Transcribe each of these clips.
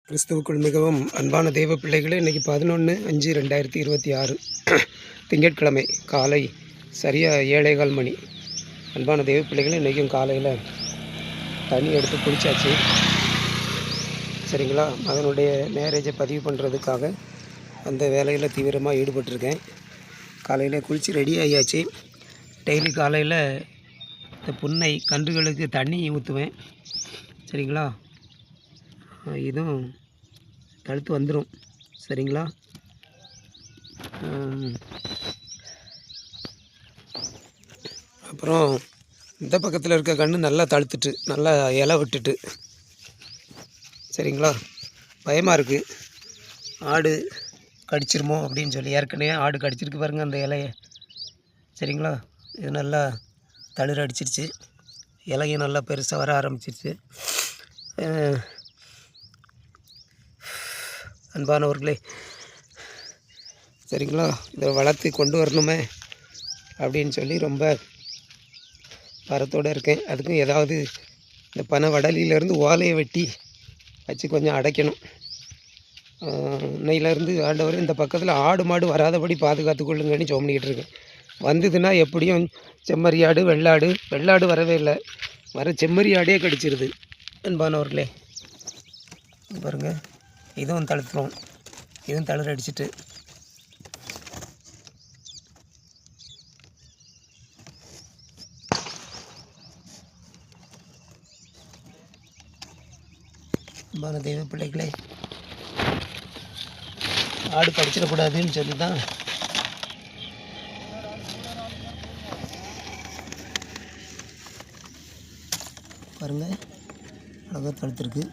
கிறிஸ்துவுக்குள் மிகவும் அன்பான தெய்வ பிள்ளைகளே, இன்றைக்கி 11/5/2026 திங்கட்கிழமை காலை சரியாக 7:15 மணி. அன்பான தெய்வ பிள்ளைகளே, இன்றைக்கும் காலையில் தண்ணி எடுத்து குளித்தாச்சு. சரிங்களா? அதனுடைய மேரேஜை பதிவு பண்ணுறதுக்காக அந்த வேலையில் தீவிரமாக ஈடுபட்டிருக்கேன். காலையில் குளித்து ரெடி ஆகியாச்சு. டெய்லி காலையில் இந்த புன்னை கன்றுகளுக்கு தண்ணி ஊற்றுவேன். சரிங்களா? இதுவும் தடுத்து வந்துடும். சரிங்களா? அப்புறம் இந்த பக்கத்தில் இருக்க கன்று நல்லா தழுத்துட்டு நல்லா இலை விட்டுட்டு. சரிங்களா? பயமாக இருக்குது, ஆடு கடிச்சிருமோ அப்படின்னு சொல்லி. ஏற்கனவே ஆடு கடிச்சிருக்கு பாருங்கள் அந்த இலையை. சரிங்களா? இது நல்லா தளிர் அடிச்சிருச்சு, இலையும் நல்லா பெருசாக வர ஆரம்பிச்சிருச்சு. அன்பானவர்களே, சரிங்களா, இதை வளர்த்து கொண்டு வரணுமே அப்படின்னு சொல்லி ரொம்ப பரத்தோடு இருக்கேன். அதுக்கும் ஏதாவது இந்த பனை வடலியிலேருந்து ஓலையை வெட்டி வச்சு கொஞ்சம் அடைக்கணும். இன்னையிலேருந்து ஆண்டவர் இந்த பக்கத்தில் ஆடு மாடு வராதபடி பாதுகாத்து கொள்ளுங்கன்னு சோம்பிக்கிட்டு இருக்கேன். வந்ததுன்னா எப்படியும் செம்மறி ஆடு, வெள்ளாடு வரவே இல்லை, வர செம்மறி ஆடே கடிச்சிருது. அன்பானவர்களே பாருங்கள், இதுவும் தழுத்துரும், இதுவும் தளிர் அடிச்சுட்டு. அன்பான தெய்வ பிள்ளைகளே, ஆடு கடிச்சிடக்கூடாதுன்னு சொல்லி தான் பாருங்கள் அழகாக தடுத்துருக்கு.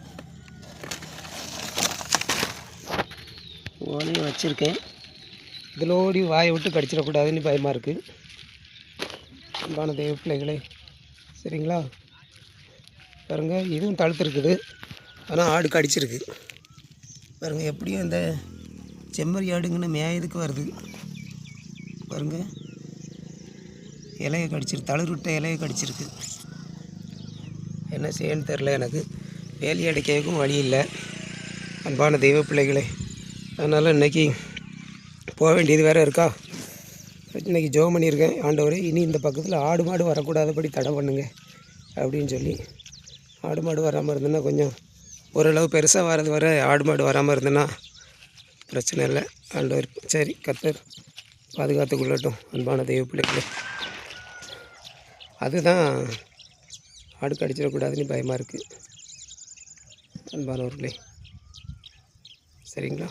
ஓலையும் வச்சுருக்கேன். இதிலோடி வாயை விட்டு கடிச்சிடக்கூடாதுன்னு பயமாக இருக்குது. அன்பான தெய்வ பிள்ளைகளே, சரிங்களா? பாருங்கள், இதுவும் தடுத்துருக்குது, ஆனால் ஆடு கடிச்சிருக்கு. பாருங்கள், எப்படியும் இந்த செம்மறி ஆடுங்கன்னு மேயதுக்கு வருது. பாருங்கள், இலையை கடிச்சிருக்கு, தளிர் விட்ட இலையை கடிச்சிருக்கு. என்ன செய்யன்னு தெரில எனக்கு. வேலி அடைக்கவும் வழி இல்லை. அன்பான தெய்வ பிள்ளைகளே, அதனால் இன்றைக்கி போக வேண்டியது வேறு இருக்கா. இன்றைக்கி ஜெபம் பண்ணியிருக்கேன், ஆண்டவரே இனி இந்த பக்கத்தில் ஆடு மாடு வரக்கூடாதபடி தடை பண்ணுங்க அப்படின்னு சொல்லி. ஆடு மாடு வராமல் இருந்ததுன்னா கொஞ்சம் ஓரளவு பெருசாக வரது வர ஆடு மாடு வராமல் இருந்ததுன்னா பிரச்சனை இல்லை. ஆண்டவர் சரி, கர்த்தர் பாதுகாத்து கொள்ளட்டும். அன்பான தெய்வ பிள்ளைகளே, அதுதான் ஆடு கடிச்சிடக்கூடாதுன்னு பயமாக இருக்குது. அன்பானவர்களே, சரிங்களா?